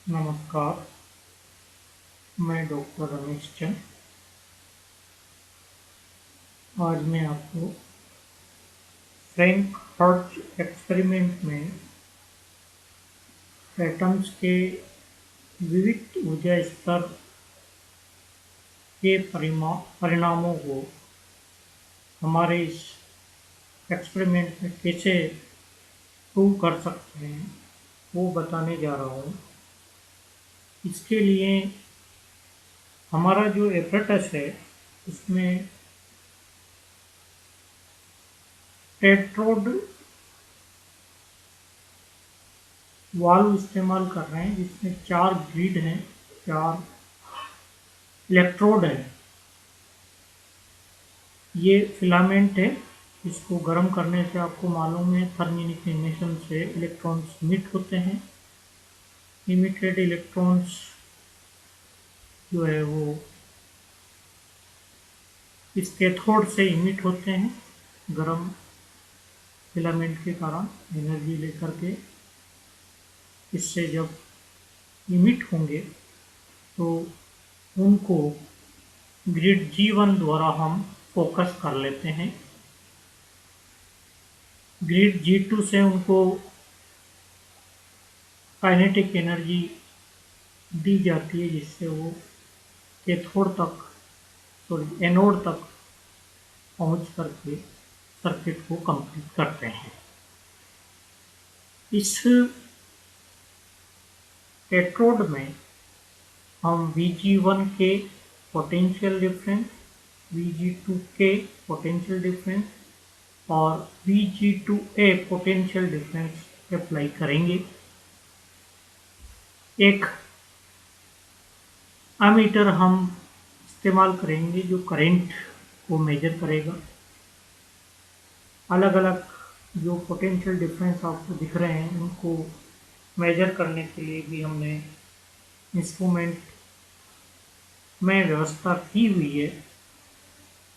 नमस्कार, मैं डॉक्टर रमेश चंद। आज मैं आपको फ्रैंक हर्ट्ज एक्सपेरिमेंट में एटम्स के विविध ऊर्जा स्तर के परिणामों को हमारे इस एक्सपेरिमेंट में कैसे प्रूव कर सकते हैं वो बताने जा रहा हूँ। इसके लिए हमारा जो एपरेटस है उसमें टेट्रोड वाल्व इस्तेमाल कर रहे हैं जिसमें 4 ग्रिड हैं, 4 इलेक्ट्रोड हैं। ये फिलामेंट है, इसको गर्म करने से आपको मालूम है थर्मिनिफिनेशन से इलेक्ट्रॉन्स इमिट होते हैं। इमिटेड इलेक्ट्रॉन्स जो है वो इस कैथोड से इमिट होते हैं गर्म फिलामेंट के कारण एनर्जी लेकर के। इससे जब इमिट होंगे तो उनको ग्रिड G1 द्वारा हम फोकस कर लेते हैं। ग्रिड G2 से उनको काइनेटिक एनर्जी दी जाती है जिससे वो कैथोड तक एनोड तक पहुंच करके सर्किट को कंप्लीट करते हैं। इस कैथोड में हम Vg1 के पोटेंशियल डिफरेंस, Vg2 के पोटेंशियल डिफरेंस और Vg2A पोटेंशियल डिफरेंस अप्लाई करेंगे। एक एमीटर हम इस्तेमाल करेंगे जो करंट को मेजर करेगा। अलग अलग जो पोटेंशियल डिफरेंस आपको दिख रहे हैं उनको मेजर करने के लिए भी हमने इंस्ट्रूमेंट में व्यवस्था की हुई है।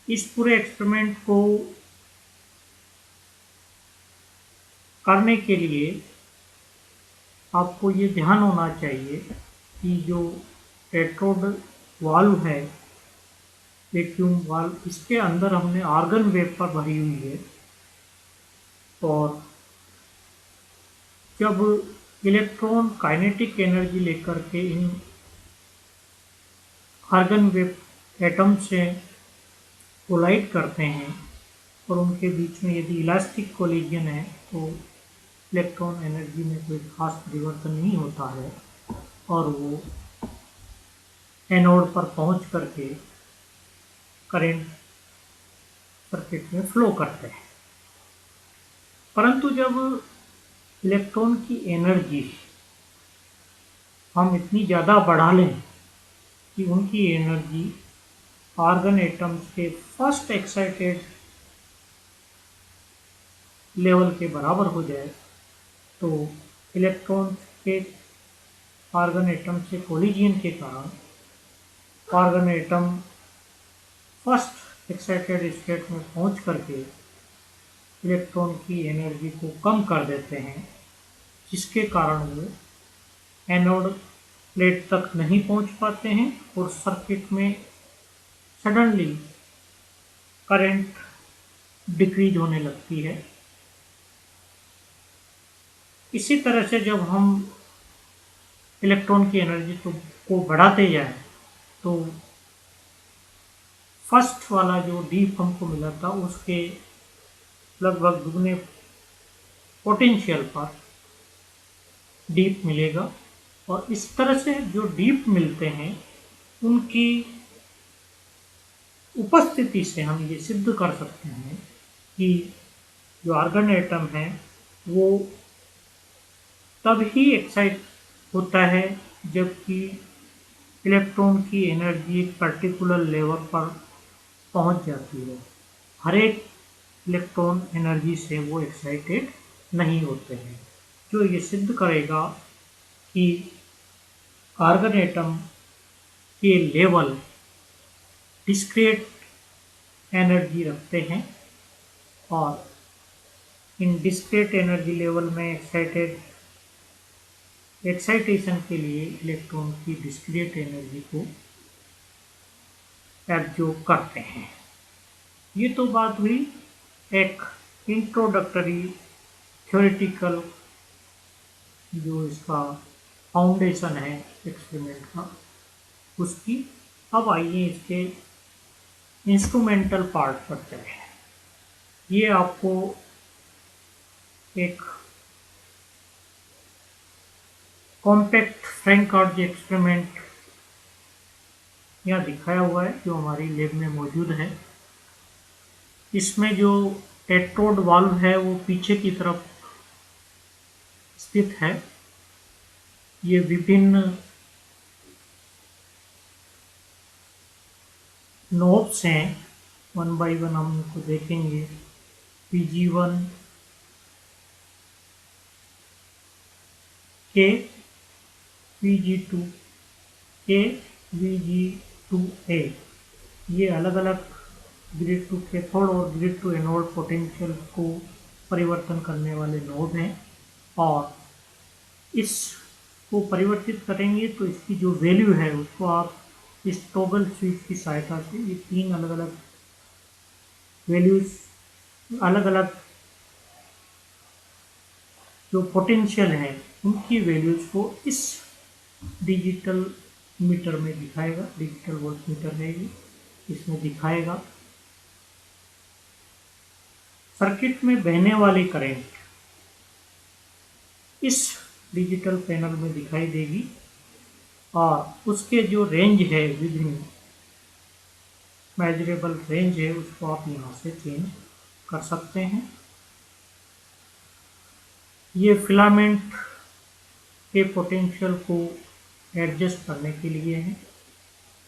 इस पूरे एक्सपेरिमेंट को करने के लिए आपको ये ध्यान होना चाहिए कि जो टेट्रोड वाल्व है, वैक्यूम वाल्व, इसके अंदर हमने आर्गन वेपर भरी हुई है और जब इलेक्ट्रॉन काइनेटिक एनर्जी लेकर के इन आर्गन वेव एटम से कोलाइड करते हैं और उनके बीच में यदि इलास्टिक कोलिजन है तो इलेक्ट्रॉन एनर्जी में कोई खास परिवर्तन नहीं होता है और वो एनोड पर पहुंच करके करंट सर्किट में फ्लो करते हैं। परंतु जब इलेक्ट्रॉन की एनर्जी हम इतनी ज़्यादा बढ़ा लें कि उनकी एनर्जी आर्गन एटम्स के फर्स्ट एक्साइटेड लेवल के बराबर हो जाए तो इलेक्ट्रॉन के आर्गन एटम से कोलिजन के कारण argon atom first excited state में पहुंच करके इलेक्ट्रॉन की एनर्जी को कम कर देते हैं, जिसके कारण वो एनोड प्लेट तक नहीं पहुंच पाते हैं और सर्किट में सडनली करंट डिक्रीज होने लगती है। इसी तरह से जब हम इलेक्ट्रॉन की एनर्जी को बढ़ाते जाएं तो फर्स्ट वाला जो डीप हमको मिला था उसके लगभग दुगने पोटेंशियल पर डीप मिलेगा और इस तरह से जो डीप मिलते हैं उनकी उपस्थिति से हम ये सिद्ध कर सकते हैं कि जो आर्गन एटम है वो तब ही एक्साइट होता है जबकि इलेक्ट्रॉन की एनर्जी एक पर्टिकुलर लेवल पर पहुंच जाती है। हर एक इलेक्ट्रॉन एनर्जी से वो एक्साइटेड नहीं होते हैं, जो ये सिद्ध करेगा कि आर्गन एटम के लेवल डिस्क्रीट एनर्जी रखते हैं और इन डिस्क्रीट एनर्जी लेवल में एक्साइटेड एक्साइटेशन के लिए इलेक्ट्रॉन की डिस्क्रीट एनर्जी को एब्जॉर्ब करते हैं। ये तो बात हुई एक इंट्रोडक्टरी थ्योरेटिकल जो इसका फाउंडेशन है एक्सपेरिमेंट का उसकी। अब आइए इसके इंस्ट्रूमेंटल पार्ट पर चलें। ये आपको एक कॉम्पैक्ट फ्रैंक कार्ड एक्सपेरिमेंट यहाँ दिखाया हुआ है जो हमारी लैब में मौजूद है। इसमें जो टेट्रोड वाल्व है वो पीछे की तरफ स्थित है। ये विभिन्न नोब्स हैं, वन बाय वन हम इनको देखेंगे। PG1 के, PG2 के, VG2A, ये अलग अलग ग्रिड टू कैथोड और ग्रिड टू एनोड पोटेंशियल को परिवर्तन करने वाले नोड हैं। और इसको परिवर्तित करेंगे तो इसकी जो वैल्यू है उसको आप इस टॉगल स्विच की सहायता से ये तीन अलग अलग वैल्यूज, अलग अलग जो पोटेंशियल है उनकी वैल्यूज को इस डिजिटल मीटर में दिखाएगा। डिजिटल वोल्ट मीटर है ये, इसमें दिखाएगा। सर्किट में बहने वाली करंट इस डिजिटल पैनल में दिखाई देगी और उसके जो रेंज है, विभिन्न मेजरेबल रेंज है, उसको आप यहाँ से चेंज कर सकते हैं। ये फिलामेंट के पोटेंशियल को एडजस्ट करने के लिए है।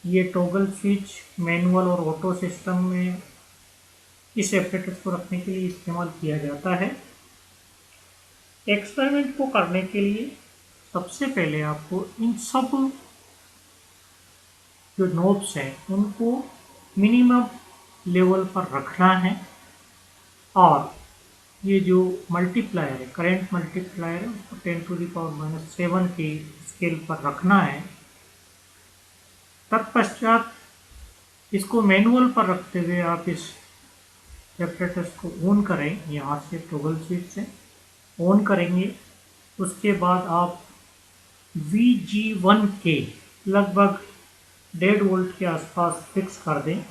ये टॉगल स्विच मैनुअल और ऑटो सिस्टम में इस एपरेटस को रखने के लिए इस्तेमाल किया जाता है। एक्सपेरिमेंट को करने के लिए सबसे पहले आपको इन सब जो नोब्स हैं उनको मिनिमम लेवल पर रखना है और ये जो मल्टीप्लायर है, करंट मल्टीप्लायर है, उसको 10⁻⁻7 के स्केल पर रखना है। तत्पश्चात इसको मैनुअल पर रखते हुए आप इस एपरेटस को ऑन करें। यहाँ से टॉगल स्विच से ऑन करेंगे। उसके बाद आप VG1 के लगभग 1.5 वोल्ट के आसपास फिक्स कर दें।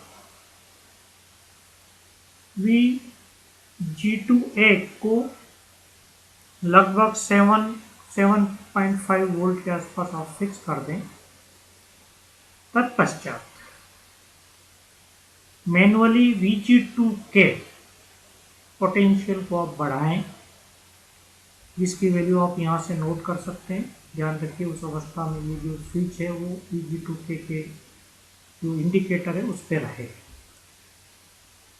VG2A को लगभग 7.5 वोल्ट के आसपास आप फिक्स कर दें। तत्पश्चात मैनुअली VG2 के पोटेंशियल को आप बढ़ाएं, जिसकी वैल्यू आप यहाँ से नोट कर सकते हैं। ध्यान रखिए उस अवस्था में ये जो स्विच है वो VG2 के जो इंडिकेटर है उस पर रहे।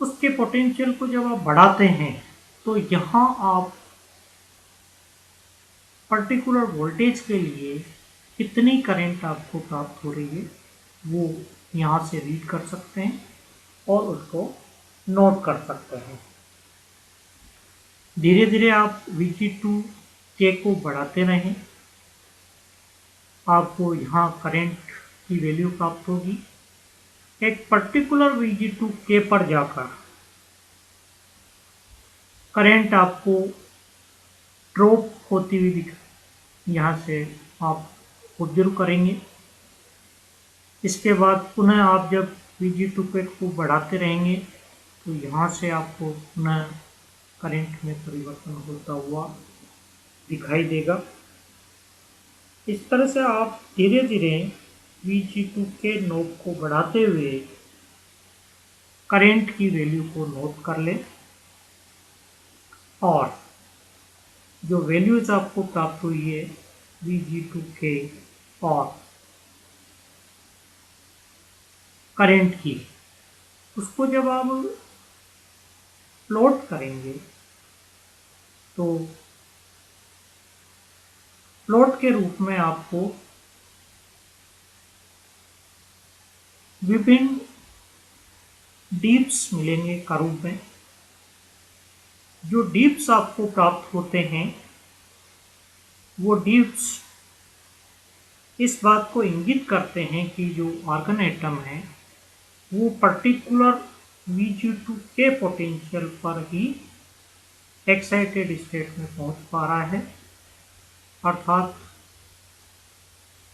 उसके पोटेंशियल को जब आप बढ़ाते हैं तो यहाँ आप पर्टिकुलर वोल्टेज के लिए कितनी करंट आपको प्राप्त हो रही है वो यहाँ से रीड कर सकते हैं और उसको नोट कर सकते हैं। धीरे धीरे आप VG2 के को बढ़ाते रहें, आपको यहाँ करंट की वैल्यू प्राप्त होगी। एक पर्टिकुलर VG2 के पर जाकर करंट आपको ड्रॉप होती हुई दिख, यहाँ से आप ऑब्जर्व करेंगे। इसके बाद पुनः आप जब VG2 के को बढ़ाते रहेंगे तो यहाँ से आपको पुनः करंट में परिवर्तन होता हुआ दिखाई देगा। इस तरह से आप धीरे धीरे VG2 के नोब को बढ़ाते हुए करंट की वैल्यू को नोट कर लें और जो वैल्यूज आपको प्राप्त हुई है VG2 के और करंट की, उसको जब आप प्लॉट करेंगे तो प्लॉट के रूप में आपको विभिन्न डिप्स मिलेंगे कर्व में। जो डिप्स आपको प्राप्त होते हैं वो डिप्स इस बात को इंगित करते हैं कि जो आर्गन एटम है वो पर्टिकुलर Vg2k पोटेंशियल पर ही एक्साइटेड स्टेट में पहुंच पा रहा है, अर्थात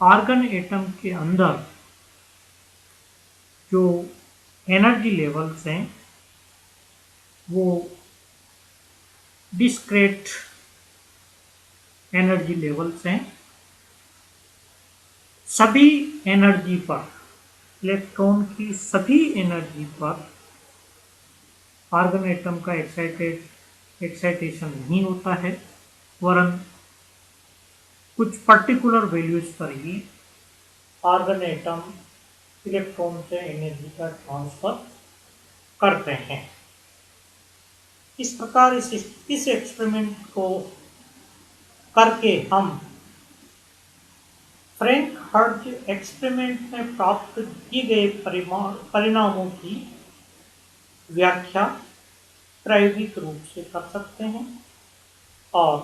आर्गन एटम के अंदर जो एनर्जी लेवल्स हैं वो डिस्क्रीट एनर्जी लेवल्स हैं। सभी एनर्जी पर, इलेक्ट्रॉन की सभी एनर्जी पर आर्गन एटम का एक्साइटेशन नहीं होता है, वरन कुछ पर्टिकुलर वैल्यूज पर ही आर्गन एटम इलेक्ट्रॉन से एनर्जी का ट्रांसफर करते हैं। इस प्रकार इस एक्सपेरिमेंट को करके हम फ्रैंक हर्ट्ज एक्सपेरिमेंट में प्राप्त किए गए परिणामों की व्याख्या प्रायोगिक रूप से कर सकते हैं और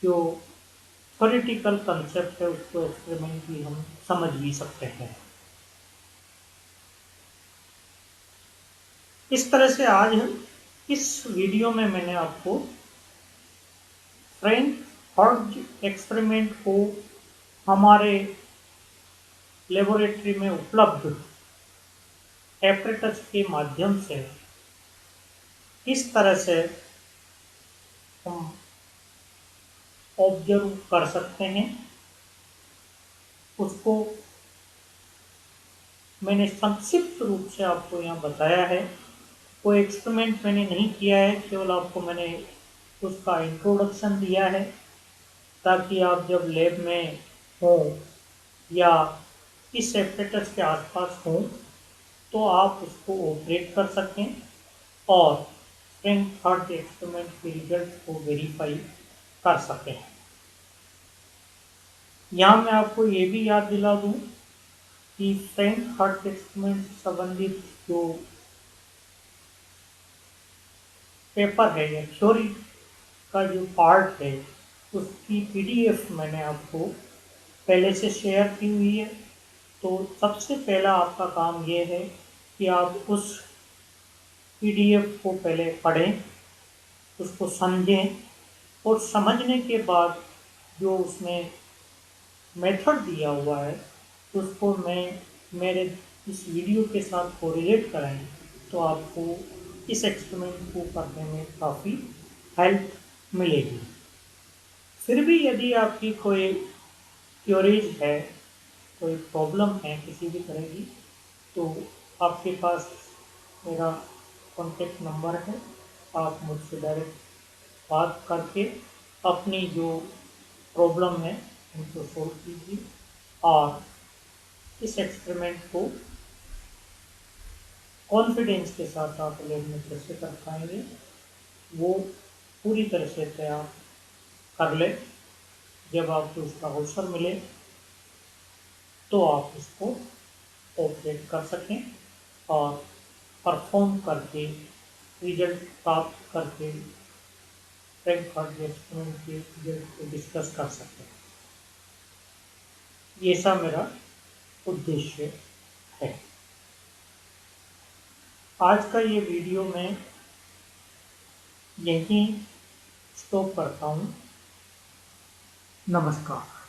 जो थ्योरेटिकल कंसेप्ट है उसको एक्सपेरिमेंटली हम समझ भी सकते हैं। इस तरह से आज इस वीडियो में मैंने आपको फ्रैंक हर्ट्ज एक्सपेरिमेंट को हमारे लेबोरेटरी में उपलब्ध एपरेटस के माध्यम से किस तरह से हम ऑब्जर्व कर सकते हैं उसको मैंने संक्षिप्त रूप से आपको यहाँ बताया है। कोई एक्सपेरिमेंट मैंने नहीं किया है, केवल आपको मैंने उसका इंट्रोडक्शन दिया है ताकि आप जब लैब में हो या इस एपरेटस के आसपास हो तो आप उसको ऑपरेट कर सकें और फ्रैंक हर्ट्ज एक्सपेरिमेंट के रिजल्ट को वेरीफाई कर सकें। यहाँ मैं आपको ये भी याद दिला दूँ कि फ्रैंक हर्ट्ज एक्सपेरिमेंट से संबंधित जो पेपर है या थ्योरी का जो पार्ट है उसकी PDF मैंने आपको पहले से शेयर की हुई है। तो सबसे पहला आपका काम ये है कि आप उस PDF को पहले पढ़ें, उसको समझें और समझने के बाद जो उसमें मेथड दिया हुआ है उसको मेरे इस वीडियो के साथ कोरिलेट कराएं तो आपको इस एक्सपेरिमेंट को करने में काफ़ी हेल्प मिलेगी। फिर भी यदि आपकी कोई क्यूरीज है, कोई प्रॉब्लम है किसी भी तरह की, तो आपके पास मेरा कॉन्टेक्ट नंबर है, आप मुझसे डायरेक्ट बात करके अपनी जो प्रॉब्लम है उनको सोल्व कीजिए और इस एक्सपेरिमेंट को कॉन्फिडेंस के साथ आप लैब में कैसे कर पाएंगे वो पूरी तरह से तैयार कर ले। जब आपको उसका अवसर मिले तो आप इसको ऑपरेट कर सकें और परफॉर्म करके रिजल्ट प्राप्त करके फ्रैंक हर्ट्ज एक्सपेरिमेंट के रिजल्ट को डिस्कस कर सकते हैं। ये सब मेरा उद्देश्य है। आज का ये वीडियो मैं यहीं स्टॉप करता हूँ। नमस्कार।